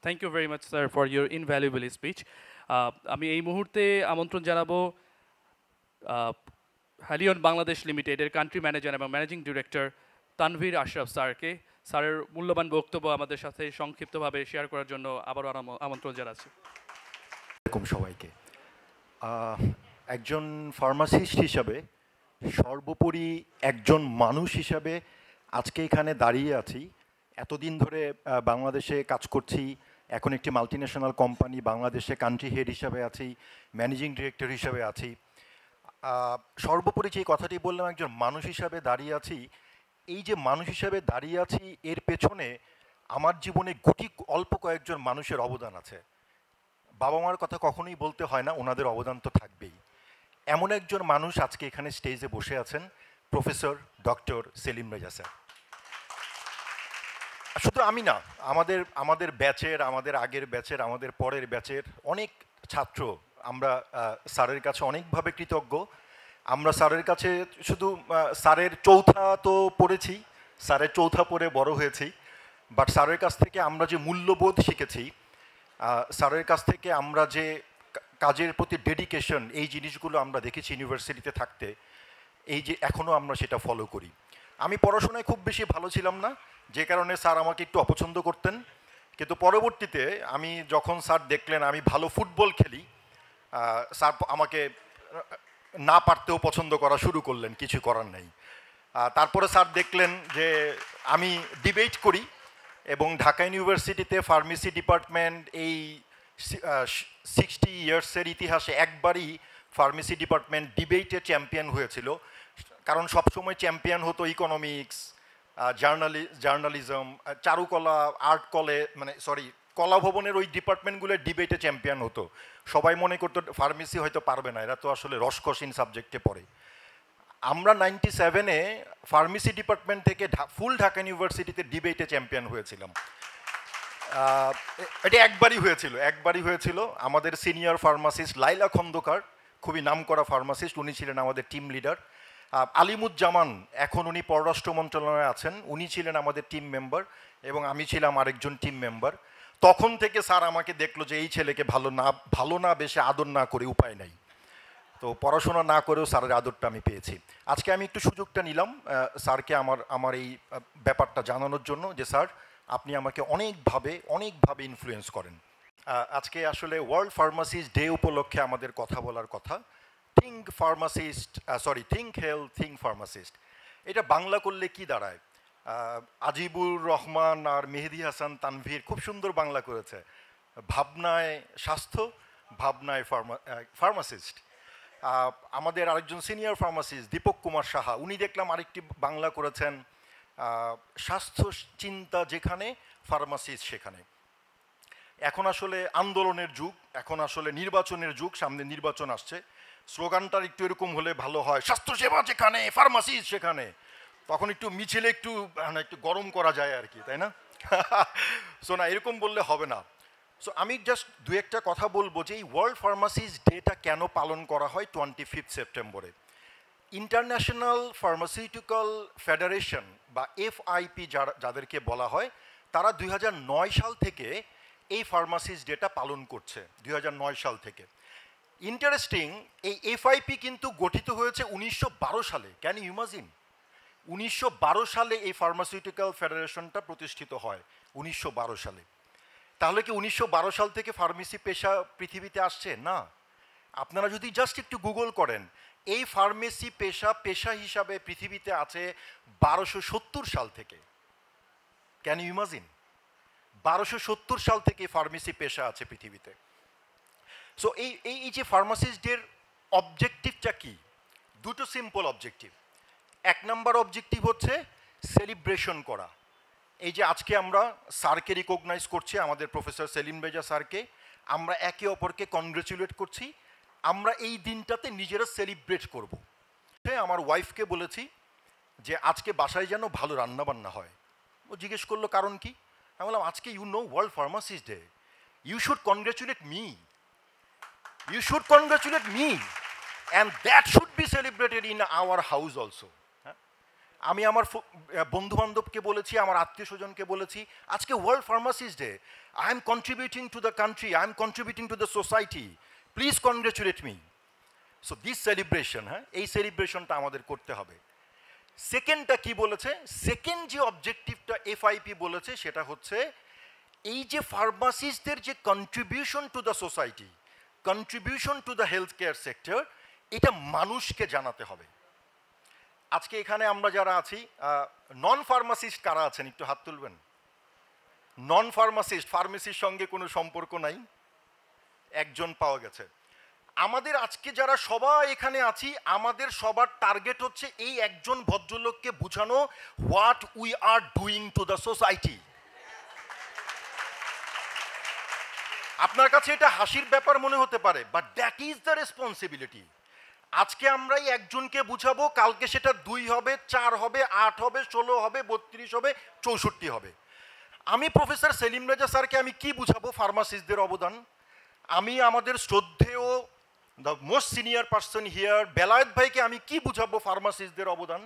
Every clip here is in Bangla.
Thank you very much sir for your invaluable speech. আমি এই মুহূর্তে আমন্ত্রণ জানাবো হ্যালিয়ন বাংলাদেশ লিমিটেডের কান্ট্রি ম্যানেজার এবং ম্যানেজিং ডিরেক্টর তানভীর আশরাফ স্যারকে। স্যারের মূল্যবান বক্তব্য আমাদের সাথে সংক্ষিপ্তভাবে শেয়ার করার জন্য আবারও আমন্ত্রণ জানাচ্ছি। এরকম সবাইকে একজন ফার্মাসিস্ট হিসাবে, সর্বোপরি একজন মানুষ হিসাবে আজকে এখানে দাঁড়িয়ে আছি। এতদিন ধরে বাংলাদেশে কাজ করছি, এখন একটি মাল্টিন্যাশনাল কোম্পানি বাংলাদেশে কান্ট্রি হেড হিসাবে আছি, ম্যানেজিং ডিরেক্টর হিসাবে আছি। সর্বোপরি যে কথাটি বললাম, একজন মানুষ হিসাবে দাঁড়িয়ে আছি। এই যে মানুষ হিসাবে দাঁড়িয়ে আছি, এর পেছনে আমার জীবনে অল্প কয়েকজন মানুষের অবদান আছে। বাবা মার কথা কখনোই বলতে হয় না, ওনাদের অবদান তো থাকবেই। এমন একজন মানুষ আজকে এখানে স্টেজে বসে আছেন, professor doctor Selim Reza sir. শুধু আমি না, আমাদের ব্যাচের, আমাদের আগের ব্যাচের, আমাদের পরের ব্যাচের অনেক ছাত্র আমরা স্যারের কাছে অনেকভাবে কৃতজ্ঞ। আমরা স্যারের কাছে শুধু স্যারের চৌথা তো পড়েছি, স্যারের চৌথা পড়ে বড় হয়েছি, বাট স্যারের কাছ থেকে আমরা যে মূল্যবোধ শিখেছি, স্যারের কাছ থেকে আমরা যে কাজের প্রতি ডেডিকেশন, এই জিনিসগুলো আমরা দেখেছি ইউনিভার্সিটিতে থাকতে, এই যে এখনও আমরা সেটা ফলো করি। আমি পড়াশোনায় খুব বেশি ভালো ছিলাম না, যে কারণে স্যার আমাকে একটু অপছন্দ করতেন। কিন্তু পরবর্তীতে আমি যখন স্যার দেখলেন আমি ভালো ফুটবল খেলি, স্যার আমাকে না পারতেও পছন্দ করা শুরু করলেন, কিছু করার নেই। তারপরে স্যার দেখলেন যে আমি ডিবেট করি, এবং ঢাকা ইউনিভার্সিটিতে ফার্মেসি ডিপার্টমেন্ট এই 60 ইয়ার্সের ইতিহাসে একবারই ফার্মেসি ডিপার্টমেন্ট ডিবেটে চ্যাম্পিয়ন হয়েছিল। কারণ সবসময় চ্যাম্পিয়ন হতো ইকোনমিক্স, জার্নালিজম, চারুকলা, আর্ট কলা ভবনের ওই ডিপার্টমেন্টগুলোর ডিবেটে চ্যাম্পিয়ন হতো। সবাই মনে করতো ফার্মেসি হয়তো পারবে না, এরা তো আসলে রসকসিন সাবজেক্টে পড়ে। আমরা 97-এ ফার্মেসি ডিপার্টমেন্ট থেকে ফুল ঢাকা ইউনিভার্সিটিতে ডিবেটে চ্যাম্পিয়ন হয়েছিলাম। এটা একবারই হয়েছিল। আমাদের সিনিয়র ফার্মাসিস্ট লাইলা খন্দকার, খুবই নামকরা ফার্মাসিস্ট, উনি ছিলেন আমাদের টিম লিডার। আলিমুজ্জামান, এখন উনি পররাষ্ট্র মন্ত্রণালয়ে আছেন, উনি ছিলেন আমাদের টিম মেম্বার, এবং আমি ছিলাম আরেকজন টিম মেম্বার। তখন থেকে স্যার আমাকে দেখলো যে এই ছেলেকে ভালো না বেশি আদর না করে উপায় নাই। তো পড়াশোনা না করেও স্যারের আদরটা আমি পেয়েছি। আজকে আমি একটু সুযোগটা নিলাম স্যারকে আমার এই ব্যাপারটা জানানোর জন্য, যে স্যার আপনি আমাকে অনেকভাবে ইনফ্লুয়েন্স করেন। আজকে আসলে ওয়ার্ল্ড ফার্মাসিস্ট ডে উপলক্ষে আমাদের কথা বলার কথা। থিঙ্ক হেলথ, থিঙ্ক ফার্মাসিস্ট, এটা বাংলা করলে কি দাঁড়ায়? আজিবুর রহমান আর মেহেদি হাসান তানভীর খুব সুন্দর বাংলা করেছে, ভাবনায় স্বাস্থ্য, ভাবনায় ফার্মাসিস্ট। আমাদের আরেকজন সিনিয়র ফার্মাসিস্ট দীপক কুমার সাহা, উনি দেখলাম আরেকটি বাংলা করেছেন, স্বাস্থ্য চিন্তা যেখানে, ফার্মাসিস্ট সেখানে। এখন আসলে আন্দোলনের যুগ, এখন আসলে নির্বাচনের যুগ, সামনে নির্বাচন আসছে। স্লোগানটার একটু এরকম হলে ভালো হয়, স্বাস্থ্যসেবা যেখানে, ফার্মাসিস্ট সেখানে। তখন একটু মিছিলে একটু গরম করা যায় আর কি, তাই না? সো না, এরকম বললে হবে না। সো আমি জাস্ট দু একটা কথা বলবো যে এই ওয়ার্ল্ড ফার্মাসিস্ট ডেটা কেন পালন করা হয় 25 সেপ্টেম্বরে। ইন্টারন্যাশনাল ফার্মাসিউটিক্যাল ফেডারেশন বা FIP যাদেরকে বলা হয়, তারা 2009 সাল থেকে এই ফার্মাসিস্ট ডেটা পালন করছে, 2009 সাল থেকে। ইন্টারেস্টিং, এই FIP কিন্তু গঠিত হয়েছে 1912 সালে। Can you imagine? 1912 সালে এই ফার্মাসিউটিক্যাল ফেডারেশনটা প্রতিষ্ঠিত হয়, 1912 সালে। তাহলে কি 1912 সাল থেকে ফার্মেসি পেশা পৃথিবীতে আসছে? না। আপনারা যদি জাস্ট একটু গুগল করেন, এই ফার্মেসি পেশা হিসাবে পৃথিবীতে আছে 1270 সাল থেকে। Can you imagine? 1270 সাল থেকে ফার্মেসি পেশা আছে পৃথিবীতে। সো এই যে ফার্মাসিস্টদের অবজেক্টিভটা কি? দুটো সিম্পল অবজেক্টিভ। এক নাম্বার অবজেক্টিভ হচ্ছে সেলিব্রেশন করা। এই যে আজকে আমরা স্যারকে রিকগনাইজ করছি, আমাদের প্রফেসর সেলিম রেজা স্যারকে, আমরা একে অপরকে কনগ্রেচুলেট করছি, আমরা এই দিনটাতে নিজেরা সেলিব্রেট করব। আমার ওয়াইফকে বলেছি যে আজকে বাসায় যেন ভালো রান্নাবান্না হয়। ও জিজ্ঞেস করলো কারণ কি? আমি বললাম আজকে world pharmacist day, you should congratulate me, and that should be celebrated in our house also. আমি আমার বন্ধু বান্ধবকে বলেছি, আমার আত্মীয় স্বজনকে বলেছি, আজকে world pharmacist day, I am contributing to the country, I am contributing to the society, please congratulate me. So this celebration, হ্যাঁ, এই সেলিব্রেশনটা আমাদের করতে হবে। সেকেন্ডটা কি বলেছে, সেকেন্ড যে অবজেক্টিভটা এফআইপি বলেছে সেটা হচ্ছে এই যে ফার্মাসিস্টদের যে contribution to the society, contribution to the health care sector, এটা মানুষকে জানাতে হবে। আজকে এখানে আমরা যারা আছি, নন ফার্মাসিস্ট কারা আছেন একটু হাত তুলবেন। নন ফার্মাসিস্ট, ফার্মেসির সঙ্গে কোনো সম্পর্ক নাই, একজন পাওয়া গেছে। আমাদের আজকে যারা সবাই এখানে আছি, আমাদের সবার টার্গেট হচ্ছে এই একজন ভদ্রলোককে বুঝানো what we are doing to the society. আপনার কাছে এটা হাসির ব্যাপার মনে হতে পারে, but that is the responsibility. আজকে আমরা এই একজনকে বুঝাবো, কালকে সেটা 2 হবে, 4 হবে, 8 হবে, 16 হবে, 32 হবে, 64 হবে। আমি প্রফেসর সেলিম রেজা স্যারকে আমি কি বুঝাবো ফার্মাসিস্টদের অবদান? আমি আমাদের শ্রদ্ধেয় the most senior person here Belayet ভাইকে আমি কি বুঝাবো ফার্মাসিস্টদের অবদান?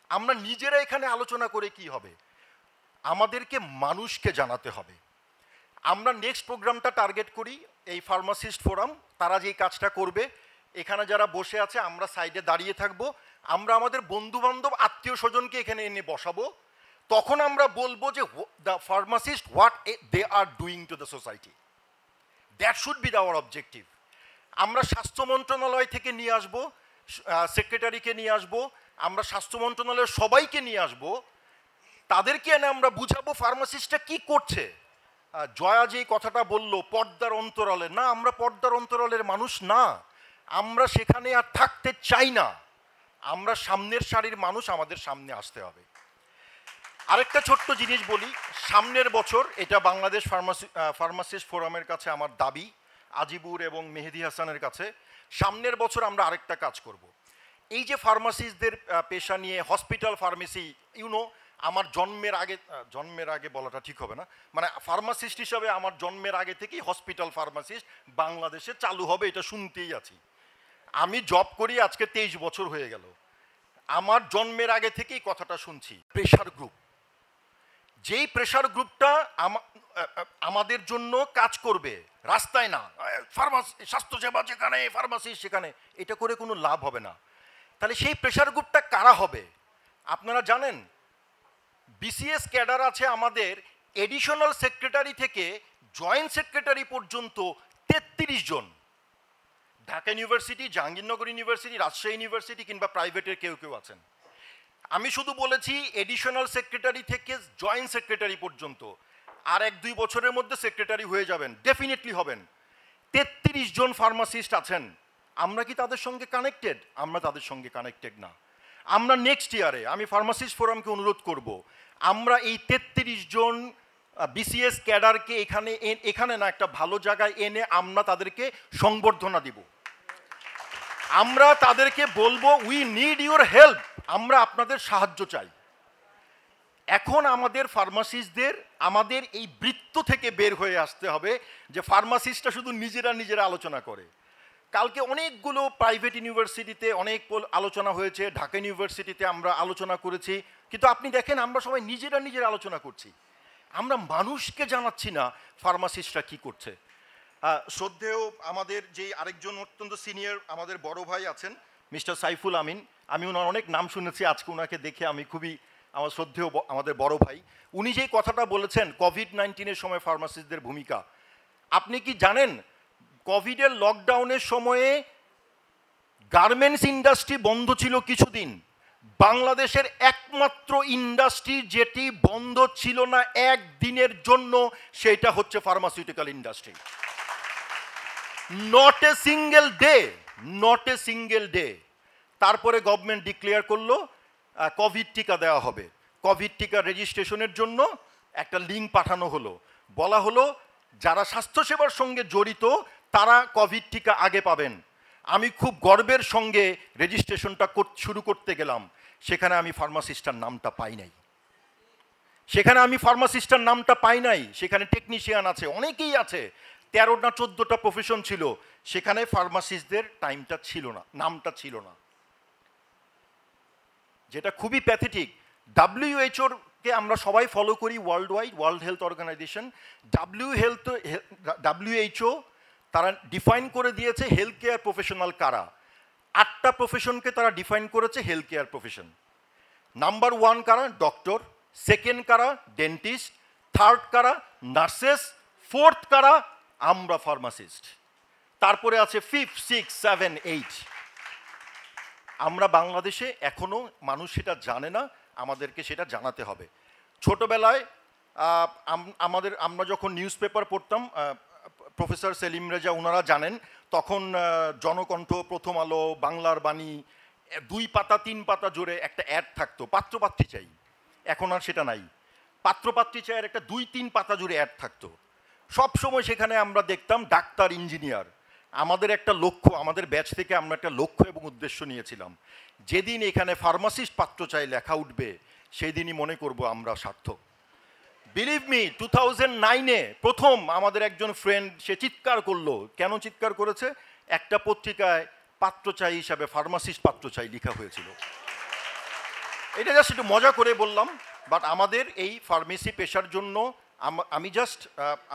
আমরা নিজেরা এখানে আলোচনা করে কি হবে? আমাদেরকে মানুষকে জানাতে হবে। আমরা নেক্সট প্রোগ্রামটা টার্গেট করি এই ফার্মাসিস্ট ফোরাম, তারা যেই কাজটা করবে, এখানে যারা বসে আছে আমরা সাইডে দাঁড়িয়ে থাকবো, আমরা আমাদের বন্ধু বান্ধব আত্মীয় স্বজনকে এখানে এনে বসাবো, তখন আমরা বলবো যে the pharmacist what they are doing to the society, that should be our objective. আমরা স্বাস্থ্য মন্ত্রণালয় থেকে নিয়ে আসবো, সেক্রেটারিকে নিয়ে আসবো, আমরা স্বাস্থ্য মন্ত্রণালয়ের সবাইকে নিয়ে আসবো, তাদেরকে এনে আমরা বুঝাবো ফার্মাসিস্টটা কি করছে। জয়া যেই কথাটা বললো পর্দার অন্তরালে, না, আমরা পর্দার অন্তরালের মানুষ না, আমরা সেখানে আর থাকতে চাই না, আমরা সামনের সারির মানুষ, আমাদের সামনে আসতে হবে। আরেকটা ছোট্ট জিনিস বলি, সামনের বছর, এটা বাংলাদেশ ফার্মাসিস্ট ফোরামের কাছে আমার দাবি, আজিবুর এবং মেহেদি হাসানের কাছে, সামনের বছর আমরা আরেকটা কাজ করব। এই যে ফার্মাসিস্টদের পেশা নিয়ে হসপিটাল ফার্মেসি, ইউনো, আমার জন্মের আগে বলাটা ঠিক হবে না, মানে ফার্মাসিস্ট হিসাবে আমার জন্মের আগে থেকেই হসপিটাল ফার্মাসিস্ট বাংলাদেশে চালু হবে, এটা শুনতেই আছি। আমি জব করি আজকে 23 বছর হয়ে গেল, আমার জন্মের আগে থেকেই কথাটা শুনছি। প্রেশার গ্রুপ, যেই প্রেশার গ্রুপটা আমাদের জন্য কাজ করবে, রাস্তায় না, ফার্মাসি স্বাস্থ্যসেবা যেখানে ফার্মাসি সেখানে, এটা করে কোনো লাভ হবে না। তাহলে সেই প্রেশার গ্রুপটা কারা হবে? আপনারা জানেন বিসিএস ক্যাডার আছে আমাদের, এডিশনাল সেক্রেটারি থেকে জয়েন্ট সেক্রেটারি পর্যন্ত 33 জন। Dhaka university, Jahangirnagar university, Rajshahi university কিংবা প্রাইভেটের কেউ কেউ আছেন। আমি শুধু বলেছি এডিশনাল সেক্রেটারি থেকে জয়েন্ট সেক্রেটারি পর্যন্ত, আর 1-2 বছরের মধ্যে সেক্রেটারি হয়ে যাবেন, ডেফিনেটলি হবেন। 33 জন ফার্মাসিস্ট আছেন, আমরা কি তাদের সঙ্গে কানেক্টেড? আমরা তাদের সঙ্গে কানেক্টেড না। আমরা নেক্সট ইয়ারে, আমি ফার্মাসিস্ট ফোরামকে অনুরোধ করব, আমরা এই 33 জন বিসিএস ক্যাডারকে এখানে না, একটা ভালো জায়গায় এনে আমরা তাদেরকে সংবর্ধনা দিব। আমরা তাদেরকে বলবো উই নিড ইউর হেল্প, আমরা আপনাদের সাহায্য চাই। এখন আমাদের ফার্মাসিস্টদের আমাদের এই বৃত্ত থেকে বের হয়ে আসতে হবে যে ফার্মাসিস্টরা শুধু নিজেরা আলোচনা করে। কালকে অনেকগুলো প্রাইভেট ইউনিভার্সিটিতে অনেক আলোচনা হয়েছে, ঢাকা ইউনিভার্সিটিতে আমরা আলোচনা করেছি, কিন্তু আপনি দেখেন আমরা সবাই নিজেরা আলোচনা করছি, আমরা মানুষকে জানাচ্ছি না ফার্মাসিস্টরা কি করছে। শ্রদ্ধেয় আমাদের যে আরেকজন অত্যন্ত সিনিয়র আমাদের বড় ভাই আছেন মিস্টার সাইফুল আমিন, আমি ওনার অনেক নাম শুনেছি, আজকে ওনাকে দেখে আমি খুবই, আমার শ্রদ্ধেয় আমাদের বড় ভাই, উনি যেই কথাটা বলেছেন কোভিড-19 সময় ফার্মাসিস্টদের ভূমিকা, আপনি কি জানেন কোভিডের লকডাউনের সময়ে গার্মেন্টস ইন্ডাস্ট্রি বন্ধ ছিল কিছুদিন, বাংলাদেশের একমাত্র ইন্ডাস্ট্রি যেটি বন্ধ ছিল না একদিনের জন্য, সেটা হচ্ছে pharmaceutical industry. Not a single day. তারপরে গভর্নমেন্ট ডিক্লেয়ার করলো কোভিড টিকা দেওয়া হবে, কোভিড টিকা রেজিস্ট্রেশনের জন্য একটা লিঙ্ক পাঠানো হলো, বলা হলো যারা স্বাস্থ্যসেবার সঙ্গে জড়িত তারা কোভিড টিকা আগে পাবেন। আমি খুব গর্বের সঙ্গে রেজিস্ট্রেশনটা শুরু করতে গেলাম, সেখানে আমি ফার্মাসিস্টার নামটা পাই নাই, সেখানে টেকনিশিয়ান আছে, অনেকেই আছে, 13 না 14টা প্রফেশন ছিল, সেখানে ফার্মাসিস্টদের নামটা ছিল না, যেটা খুবই প্যাথেটিক। WHO-কে আমরা সবাই ফলো করি world wide, world health organization. WHO তারা ডিফাইন করে দিয়েছে হেলথ কেয়ার প্রফেশনাল কারা। 8টা প্রফেশনকে তারা ডিফাইন করেছে হেলথ কেয়ার প্রফেশন। নাম্বার 1 কারা? ডক্টর। সেকেন্ড কারা? ডেন্টিস্ট। থার্ড কারা? নার্সেস। ফোর্থ কারা? আমরা ফার্মাসিস্ট। তারপরে আছে 5, 6, 7, 8। আমরা বাংলাদেশে এখনো মানুষ সেটা জানে না, আমাদেরকে সেটা জানাতে হবে। ছোটবেলায় আমরা যখন নিউজ পেপার পড়তাম, প্রফেসর সেলিম রেজা ওনারা জানেন, তখন জনকণ্ঠ, প্রথম আলো, বাংলার বাণী 2 পাতা 3 পাতা জুড়ে একটা অ্যাড থাকতো, পাত্রপাত্রী চাই। এখন আর সেটা নাই। পাত্রপাত্রী চাইয়ের একটা 2-3 পাতা জুড়ে অ্যাড থাকতো। সব সময় সেখানে আমরা দেখতাম ডাক্তার, ইঞ্জিনিয়ার। আমাদের একটা লক্ষ্য, আমাদের ব্যাচ থেকে আমরা একটা লক্ষ্য এবং উদ্দেশ্য নিয়েছিলাম, যেদিন এখানে ফার্মাসিস্ট পাত্র চাই লেখা উঠবে সেই দিনই মনে করব আমরা সার্থক। বিলিভ মি, 2009-এ প্রথম আমাদের একজন ফ্রেন্ড সে চিৎকার করলো। কেন চিৎকার করেছে? একটা পত্রিকায় পাত্র চাই হিসাবে ফার্মাসিস্ট পাত্র চাই লেখা হয়েছিল। এটা জাস্ট একটু মজা করে বললাম। বাট আমাদের এই ফার্মেসি পেশার জন্য আমি জাস্ট,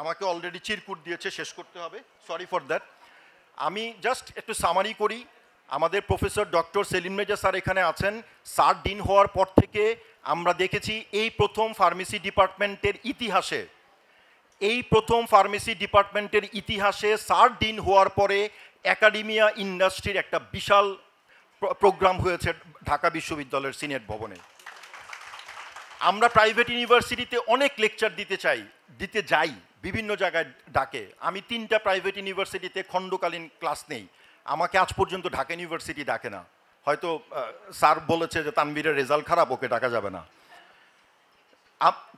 আমাকে অলরেডি চিরকুট দিয়েছে, শেষ করতে হবে, সরি ফর দ্যাট। আমি জাস্ট একটু সামারি করি। আমাদের professor doctor Selim Reza sir এখানে আছেন। স্যার ডিন হওয়ার পর থেকে আমরা দেখেছি এই প্রথম ফার্মেসি ডিপার্টমেন্টের ইতিহাসে স্যার ডিন হওয়ার পরে একাডেমিয়া ইন্ডাস্ট্রির একটা বিশাল প্রোগ্রাম হয়েছে ঢাকা বিশ্ববিদ্যালয়ের সিনেট ভবনে। আমরা প্রাইভেট ইউনিভার্সিটিতে অনেক লেকচার দিতে যাই, বিভিন্ন জায়গায় ডাকে। আমি 3টা প্রাইভেট ইউনিভার্সিটিতে খণ্ডকালীন ক্লাস নেই, আমাকে আজ পর্যন্ত ঢাকা ইউনিভার্সিটি ডাকে না। হয়তো স্যার বলেছে যে তানভীরের রেজাল্ট খারাপ, ওকে ডাকা যাবে না।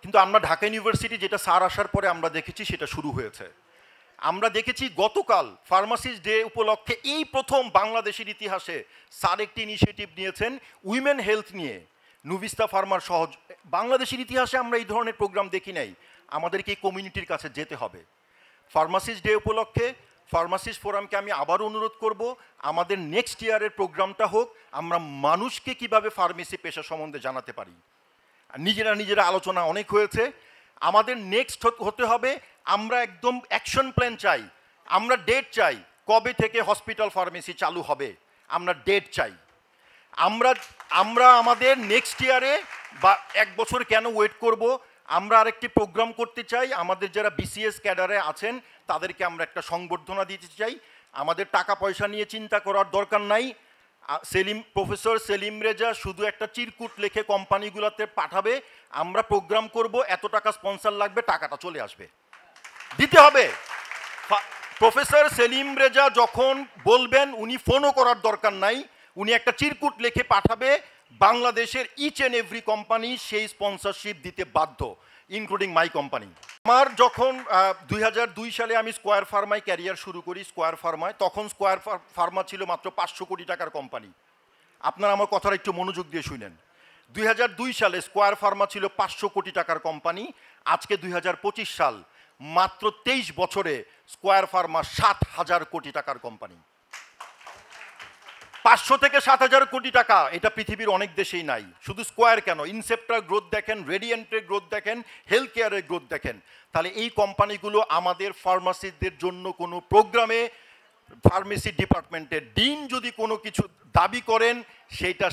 কিন্তু আমরা ঢাকা ইউনিভার্সিটি, যেটা স্যার আসার পরে আমরা দেখেছি সেটা শুরু হয়েছে। আমরা দেখেছি গতকাল ফার্মাসিস্ট ডে উপলক্ষে এই প্রথম বাংলাদেশের ইতিহাসে স্যার একটি ইনিশিয়েটিভ নিয়েছেন উইমেন হেলথ নিয়ে। নুভিস্তা ফার্মার সহজ, বাংলাদেশের ইতিহাসে আমরা এই ধরনের প্রোগ্রাম দেখি নাই। আমাদেরকে এই কমিউনিটির কাছে যেতে হবে। ফার্মাসিস্ট ডে উপলক্ষে ফার্মাসিস্ট ফোরামকে আমি আবার অনুরোধ করব, আমাদের নেক্সট ইয়ারের প্রোগ্রামটা হোক আমরা মানুষকে কিভাবে ফার্মেসি পেশা সম্বন্ধে জানাতে পারি। নিজেরা আলোচনা অনেক হয়েছে। আমাদের নেক্সট হতে হবে, আমরা একদম অ্যাকশন প্ল্যান চাই, আমরা ডেট চাই, কবে থেকে হসপিটাল ফার্মেসি চালু হবে আমরা ডেট চাই। আমরা আমাদের নেক্সট ইয়ারে বা 1 বছর কেন ওয়েট করব, আমরা আরেকটি প্রোগ্রাম করতে চাই। আমাদের যারা বিসিএস ক্যাডারে আছেন তাদেরকে আমরা একটা সংবর্ধনা দিতে চাই। আমাদের টাকা পয়সা নিয়ে চিন্তা করার দরকার নাই। প্রফেসর সেলিম রেজা শুধু একটা চিরকুট লিখে কোম্পানিগুলোতে পাঠাবে, আমরা প্রোগ্রাম করব, এত টাকা স্পন্সর লাগবে, টাকাটা চলে আসবে, দিতে হবে। প্রফেসর সেলিম রেজা যখন বলবেন উনি ফোনও করার দরকার নাই, উনি একটা চিরকুট লিখে পাঠাবে, বাংলাদেশের ইচ অ্যান্ড এভরি কোম্পানি সেই স্পন্সরশিপ দিতে বাধ্য, ইনক্লুডিং মাই কোম্পানি। আমার যখন 2002 সালে আমি স্কোয়ার ফার্মায় ক্যারিয়ার শুরু করি, স্কোয়ার ফার্মায়, তখন স্কোয়ার ফার্মা ছিল মাত্র 500 কোটি টাকার কোম্পানি। আপনারা আমার কথাটা একটু মনোযোগ দিয়ে শুনেন। 2002 সালে স্কোয়ার ফার্মা ছিল 500 কোটি টাকার কোম্পানি। আজকে 2025 সাল, মাত্র 23 বছরে স্কোয়ার ফার্মা 7,000 কোটি টাকার কোম্পানি। 500 থেকে 7,000 কোটি টাকা, এটা পৃথিবীর অনেক দেশেই নাই। শুধু স্কোয়ার কেন, ইনসেপ্টার গ্রোথ দেখেন, রেডিয়েন্টের গ্রোথ দেখেন, হেলথ কেয়ারের গ্রোথ দেখেন। তাহলে এই কোম্পানিগুলো আমাদের ফার্মাসিস্টদের জন্য কোনো প্রোগ্রামে, ফার্মেসি ডিপার্টমেন্টের ডিন যদি কোনো কিছু দাবি করেন, সেইটা